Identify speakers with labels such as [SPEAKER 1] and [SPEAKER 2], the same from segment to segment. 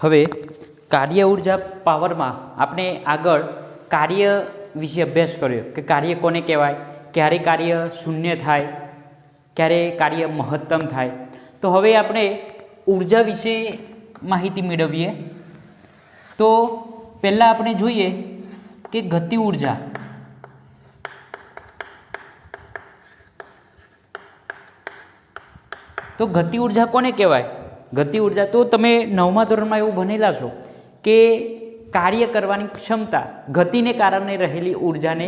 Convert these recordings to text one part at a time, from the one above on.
[SPEAKER 1] હવે કાર્ય ઉર્જા પાવરમાં આપણે આગળ કાર્ય વિશે અભ્યાસ કર્યો કે કાર્ય કોને કહેવાય, ક્યારે કાર્ય શૂન્ય થાય, ક્યારે કાર્ય મહત્તમ થાય. તો હવે આપણે ઉર્જા વિશે માહિતી મેળવીએ. તો પહેલાં આપણે જોઈએ કે ગતિ ઉર્જા. તો ગતિ ઉર્જા કોને કહેવાય? ગતિ ઉર્જા તો તમે 9મા ધોરણમાં એવું ભણેલા છો કે કાર્ય કરવાની ક્ષમતા ગતિને કારણે રહેલી ઉર્જાને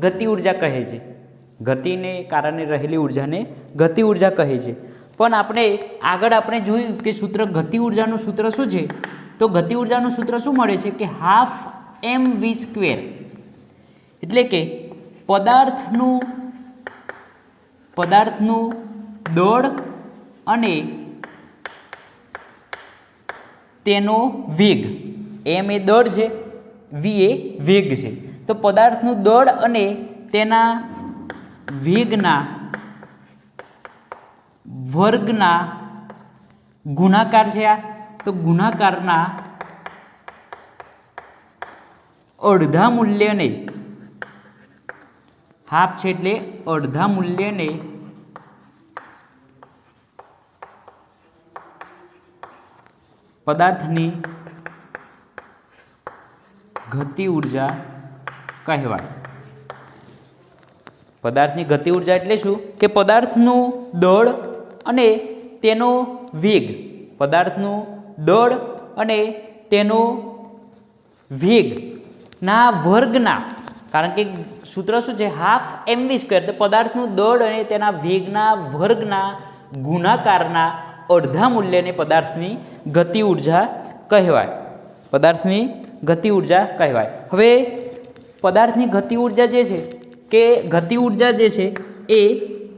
[SPEAKER 1] ગતિ ઉર્જા કહે છે. ગતિને કારણે રહેલી ઉર્જાને ગતિ ઉર્જા કહે છે. પણ આપણે આગળ આપણે જોયું કે સૂત્ર ગતિ ઉર્જાનું સૂત્ર શું છે? તો ગતિ ઉર્જાનું સૂત્ર શું મળે છે કે 12 mv². એટલે કે પદાર્થનું દળ અને તેનો વેગ. m એ દળ છે, v એ વેગ છે. તો પદાર્થનું દળ અને તેના વેગના વર્ગના ગુણાકાર છે. આ તો ગુણાકારના અડધા મૂલ્યને હાફ છે એટલે અડધા મૂલ્યને પદાર્થની ગતિ ઉર્જા કહેવાય. પદાર્થની ગતિ ઉર્જા એટલે શું કે પદાર્થનું દળ અને તેનો વેગ. પદાર્થનું દળ અને તેનો વેગના વર્ગના, કારણ કે સૂત્ર શું છે 12 mv². તો પદાર્થનું દળ અને તેના વેગના વર્ગના ગુણાકારના અડધા મૂલ્યને પદાર્થની ગતિ ઉર્જા કહેવાય. પદાર્થની ગતિ ઉર્જા કહેવાય. હવે પદાર્થની ગતિ ઉર્જા જે છે કે ગતિ ઉર્જા જે છે એ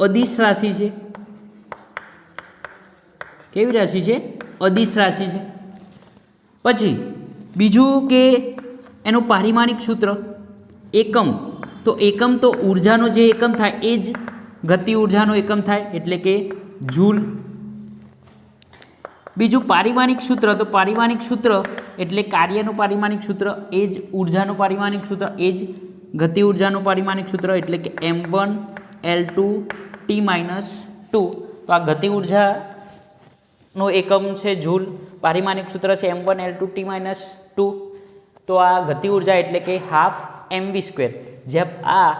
[SPEAKER 1] અદિશ રાશિ છે. કેવી રાશિ છે? અદિશ રાશિ છે. પછી બીજું કે એનું પારિમાણિક સૂત્ર એકમ. તો એકમ તો ઉર્જાનો જે એકમ થાય એ જ ગતિ ઉર્જાનો એકમ થાય, એટલે કે જૂલ. બીજું પારિમાણિક સૂત્ર. તો પારિમાણિક સૂત્ર એટલે કાર્યનું પારિમાણિક સૂત્ર એ જ ઉર્જાનું પારિમાણિક સૂત્ર એ જ ગતિ ઉર્જાનું પારિમાણિક સૂત્ર, એટલે કે m1L2T-2. તો આ ગતિ ઉર્જાનો એકમ છે જૂલ, પારિમાણિક સૂત્ર છે m1L2T-2. તો આ ગતિ ઉર્જા એટલે કે 12 mv². જેમ આ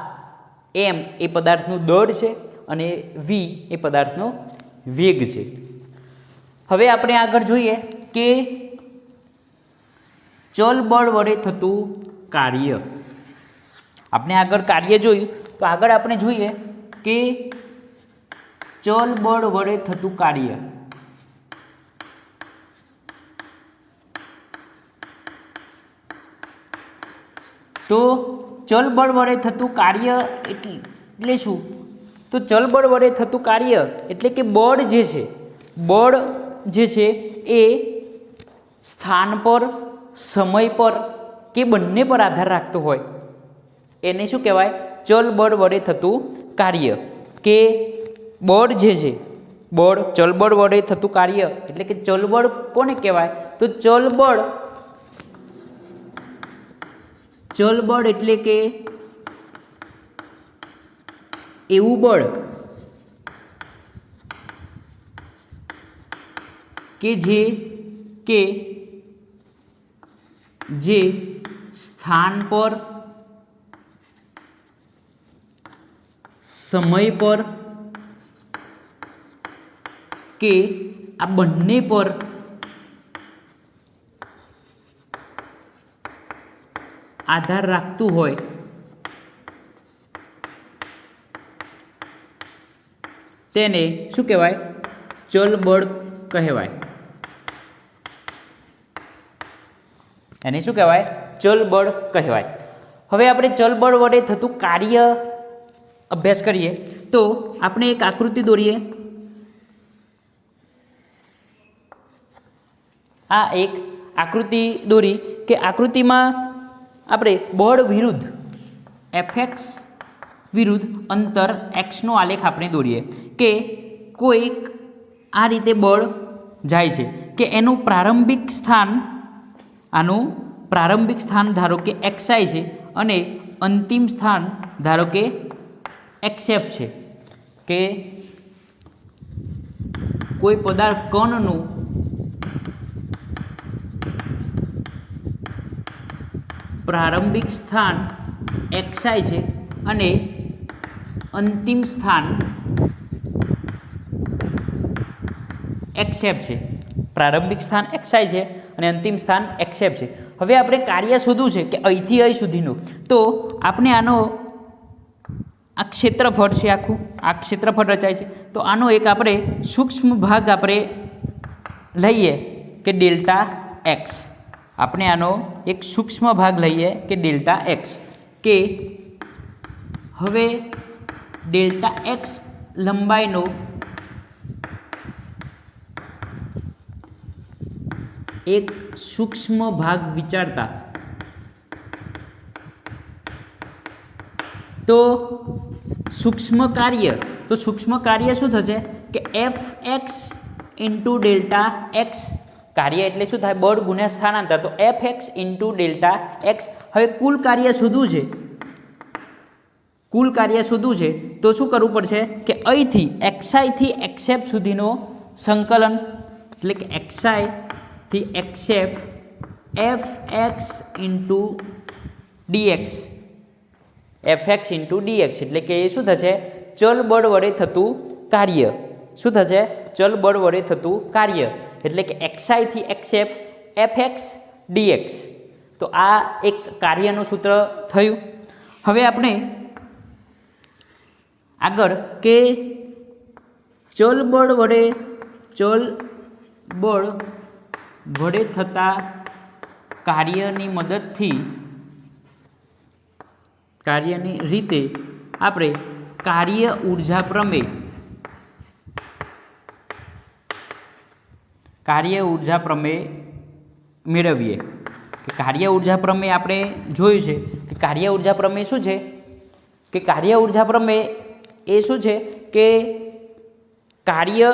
[SPEAKER 1] m એ પદાર્થનું દળ છે અને v એ પદાર્થનો વેગ છે. હવે આપણે આગળ જોઈએ કે ચલ બળ વડે થતું કાર્ય. આપણે આગળ કાર્ય જોયું, તો આગળ આપણે જોઈએ કે ચલ બળ વડે થતું કાર્ય. તો ચલ બળ વડે થતું કાર્ય એટલે શું? તો ચલ બળ વડે થતું કાર્ય એટલે કે બળ જે છે એ સ્થાન પર, સમય પર કે બંને પર આધાર રાખતો હોય એને શું કહેવાય? ચલ બળ વડે થતું કાર્ય. કે બળ જે છે, ચલ બળ વડે થતું કાર્ય એટલે કે ચલ બળ કોને કહેવાય? તો ચલ બળ એટલે કે એવું બળ કે જે સ્થાન પર, સમય પર કે આ બંને પર આધાર રાખતું હોય તેને શું કહેવાય? ચલ બળ કહેવાય. એને શું કહેવાય? ચલ બળ કહેવાય. હવે આપણે ચલ બળ વડે થતું કાર્ય અભ્યાસ કરીએ. તો આપણે એક આકૃતિ દોરીએ. આ એક આકૃતિ દોરી કે આકૃતિમાં આપણે બળ વિરુદ્ધ fx વિરુદ્ધ અંતર x નો આલેખ આપણે દોરીએ કે કોઈક આ રીતે બળ જાય છે કે એનું પ્રારંભિક સ્થાન આનું પ્રારંભિક સ્થાન ધારો કે એક્સઆઈ છે અને અંતિમ સ્થાન ધારો કે એક્સએફ છે કે કોઈ પદાર્થ કણનું પ્રારંભિક સ્થાન એક્સઆઈ છે અને અંતિમ સ્થાન એક્સએફ છે. પ્રારંભિક સ્થાન એક્સઆઈ છે અને અંતિમ સ્થાન એક્સએફ છે. હવે આપણે કાર્ય શોધવું છે કે અહીંથી અહીં સુધીનું, તો આપણે આનો આ ક્ષેત્રફળ છે, આખું આ ક્ષેત્રફળ રચાય છે, તો આનો એક આપણે સૂક્ષ્મ ભાગ આપણે લઈએ કે ડેલ્ટા એક્સ. આપણે આનો એક સૂક્ષ્મ ભાગ લઈએ કે ડેલ્ટા એક્સ, કે હવે ડેલ્ટા એક્સ લંબાઈનો એક સૂક્ષ્મ ભાગ વિચારતા, તો સૂક્ષ્મ કાર્ય શું થશે કે F X into delta x. કાર્ય એટલે શું થાય? બળ ગુણ્યા સ્થાનાંતર. તો F X into delta x. હવે કુલ કાર્ય શોધવું છે, તો શું કરવું પડશે કે અહીંથી એક્સઆઈથી એક્સએફ સુધીનો સંકલન, એટલે કે એક્સઆઈથી XF F X into DX. F X into DX એટલે કે એ શું થશે? ચલ બળ વડે થતું કાર્ય. શું થશે? ચલ બળ વડે થતું કાર્ય એટલે કે એક્સઆઈથી એક્સએફ એફ એક્સ ડીએક્સ. તો આ એક કાર્યનું સૂત્ર થયું. હવે આપણે આગળ કે ચલ બળ વડે થતા કાર્યની મદદથી કાર્યની રીતે આપણે કાર્ય ઊર્જા પ્રમેય મેળવીએ. કાર્ય ઊર્જા પ્રમેય આપણે જોયું છે કે કાર્ય ઊર્જા પ્રમેય શું છે કે કાર્ય ઊર્જા પ્રમેય એ શું છે કે કાર્ય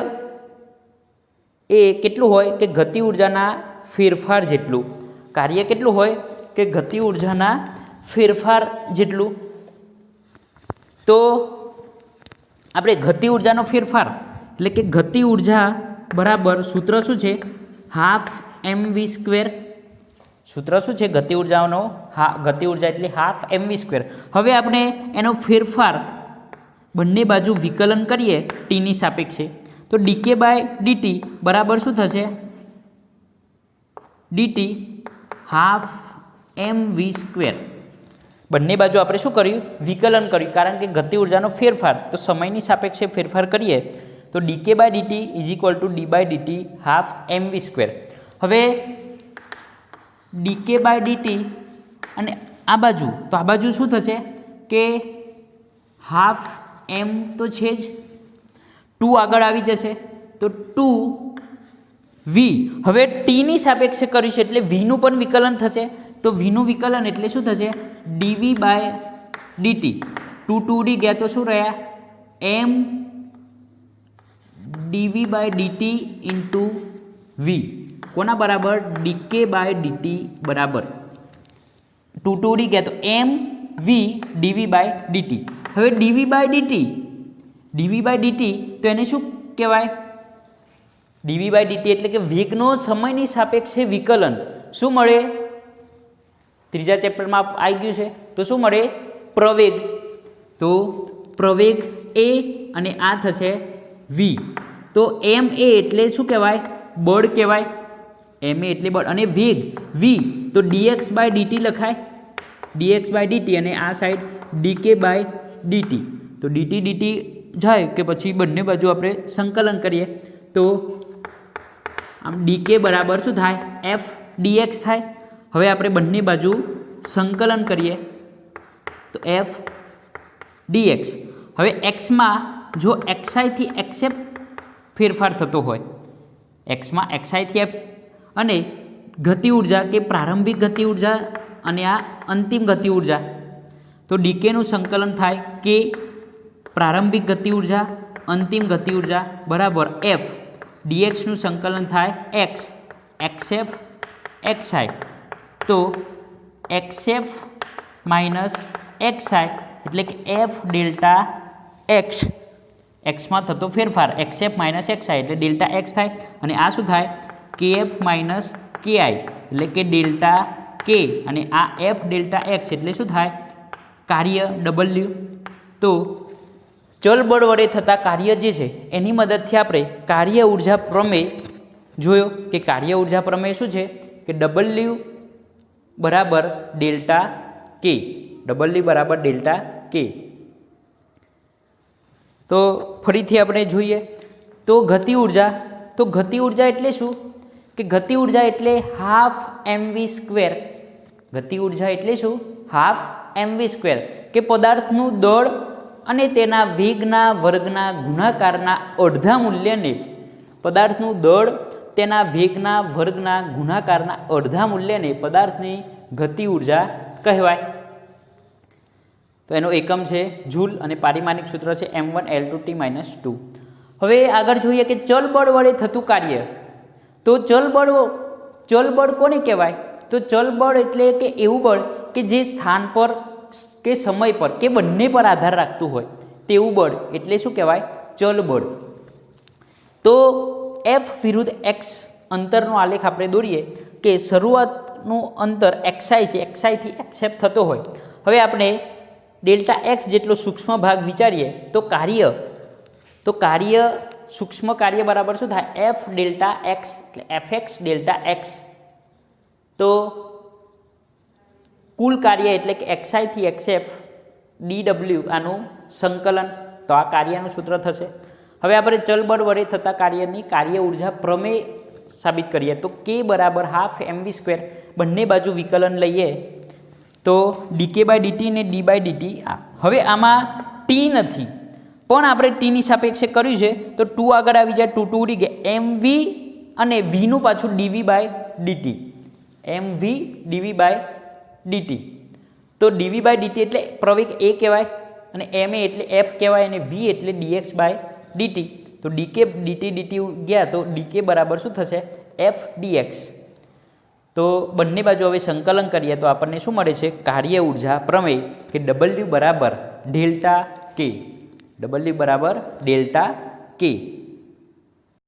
[SPEAKER 1] એ કેટલું હોય કે ગતિ ઊર્જાના ફેરફાર જેટલું. કાર્ય કેટલું હોય કે ગતિ ઊર્જાના ફેરફાર જેટલું. તો આપણે ગતિ ઊર્જાનો ફેરફાર એટલે કે ગતિ ઊર્જા બરાબર સૂત્ર શું છે? Half mv². સૂત્ર શું છે ગતિ ઊર્જાનો? ગતિ ઊર્જા એટલે હાફ mv². હવે આપણે એનો ફેરફાર બંને બાજુ વિકલન કરીએ ટીની સાપેક્ષે, તો ડીકે બાય ડીટી બરાબર શું થશે? DT half mv². બંને બાજુ આપણે શું કર્યું? વિકલન કર્યું, કારણ કે ગતિ ઊર્જાનો ફેરફાર તો સમયની સાપેક્ષે ફેરફાર કરીએ તો d k by d t is equal to d by d t half mv². હવે ડીકે બાય ડીટી અને આ બાજુ, તો આ બાજુ શું થશે કે હાફ એમ તો છે જ, 2 આગળ આવી જશે તો 2v. હવે ટીની સાપેક્ષે કરીશું એટલે વીનું પણ વિકલન થશે, તો વીનું વિકલન એટલે શું થશે? ડીવી બાય ડીટી. 2 2d ગયા તો શું રહ્યા? એમ DV by DT into V. કોના બરાબર? ડીકે બાય ડીટી બરાબર 2 2d ગયા તો એમ વી ડીવી બાય ડીટી. હવે ડીવી બાય ડીટી તો એને શું કહેવાય? ડીવી બાય ડીટી એટલે કે વેગનો સમયની સાપેક્ષે વિકલન. શું મળે? ત્રીજા ચેપ્ટરમાં આવી ગયું છે, તો શું મળે? પ્રવેગ. તો પ્રવેગ એ અને આ થશે વી. તો એમ એ એટલે શું કહેવાય? બળ કહેવાય. એમ એ એટલે બળ અને વેગ વી, તો ડીએક્સ બાય ડીટી લખાય. ડીએક્સ બાય ડીટી અને આ સાઈડ ડીકે બાય ડીટી. તો ડીટી જાય કે પછી બંને બાજુ આપણે સંકલન કરીએ તો આમ ડીકે બરાબર શું થાય? એફ ડીએક્સ થાય. હવે આપણે બંને બાજુ સંકલન કરીએ તો એફ ડીએક્સ. હવે એક્સમાં જો એક્સઆઈથી એક્સએફ ફેરફાર થતો હોય, એક્સમાં એક્સઆઈથી એફ અને ગતિ ઉર્જા કે પ્રારંભિક ગતિ ઉર્જા અને આ અંતિમ ગતિ ઉર્જા, તો ડીકેનું સંકલન થાય કે પ્રારંભિક ગતિ ઉર્જા અંતિમ ગતિ ઉર્જા બરાબર એફ ડીએક્સનું સંકલન થાય એક્સ એક્સએફ એક્સઆઈ. તો એક્સએફ માઇનસ એક્સઆઈ એટલે કે એફ ડેલ્ટા એક્સ, એક્સમાં થતો ફેરફાર એક્સએફ માઇનસ એક્સઆઈ એટલે ડેલ્ટા એક્સ થાય, અને આ શું થાય કેએફ માઇનસ કેઆઈ એટલે કે ડેલ્ટા કે, અને આ એફ ડેલ્ટા એક્સ એટલે શું થાય કાર્ય ડબલ્યુ. તો ચલ બળ વડે થતા કાર્ય જે છે એની મદદથી આપણે કાર્ય ઉર્જા પ્રમેય જોયો કે કાર્ય ઉર્જા પ્રમેય શું છે કે ડબલ્યુ બરાબર ડેલ્ટા કે, ડબલ્યુ બરાબર ડેલ્ટા કે. તો ફરીથી આપણે જોઈએ તો ગતિ ઉર્જા એટલે શું કે ગતિ ઉર્જા એટલે હાફ mv સ્ક્વેર. ગતિ ઉર્જા એટલે શું હાફ mv સ્ક્વેર કે પદાર્થનું દળ અને તેના વેગના વર્ગના ગુણાકારના અડધા મૂલ્યને, પદાર્થનું દળ તેના વેગના વર્ગના ગુણાકારના અડધા મૂલ્યને પદાર્થની ગતિ ઉર્જા કહેવાય. તો એનો એકમ છે જૂલ અને પારિમાણિક સૂત્ર છે m1L2T-2. હવે આગળ જોઈએ કે ચલ બળ વડે થતું કાર્ય. તો ચલ બળ કોને કહેવાય? તો ચલ બળ એટલે કે એવું બળ કે જે સ્થાન પર કે સમય પર કે બંને પર આધાર રાખતું હોય તેવું બળ એટલે શું કહેવાય ચલ બળ. તો એફ વિરુદ્ધ એક્સ અંતરનો આલેખ આપણે દોરીએ કે શરૂઆતનું અંતર એક્સઆઈ છે, એક્સઆઈથી એક્સએફ થતો હોય. હવે આપણે ડેલ્ટા એક્સ જેટલો સૂક્ષ્મ ભાગ વિચારીએ તો કાર્ય સૂક્ષ્મ કાર્ય બરાબર શું થાય એફ ડેલ્ટા એક્સ એટલે એફ એક્સ ડેલ્ટા એક્સ. તો કુલ કાર્ય એટલે કે એક્સઆઈથી એક્સએફ ડીડબલ્યુ આનું સંકલન, તો આ કાર્યનું સૂત્ર થશે. હવે આપણે ચલ બળ વડે થતા કાર્યની કાર્ય ઉર્જા પ્રમેય સાબિત કરીએ તો કે બરાબર હાફ mv સ્ક્વેર, બંને બાજુ વિકલન લઈએ તો ડીકે બાય ડીટી ને ડી બાય ડીટી. હવે આમાં ટી નથી પણ આપણે ટીની સાપેક્ષે કર્યું છે તો 2 આગળ આવી જાય, 2 2 ઉડી ગયા, mv અને vનું પાછું d v by d t, mv d v by d t. તો ડીવી બાય ડીટી એટલે પ્રવેગ એ કહેવાય અને ma એટલે એફ કહેવાય અને v એટલે dx બાય ડીટી. તો ડીકે ડીટી ડીટી ગયા તો ડીકે બરાબર શું થશે એફ ડીએક્સ. તો બંને બાજુ હવે સંકલન કરીએ તો આપણને શું મળે છે કાર્ય ઉર્જા પ્રમેય કે ડબલ્યુ બરાબર ડેલ્ટા કે, ડબલ્યુ બરાબર ડેલ્ટા કે.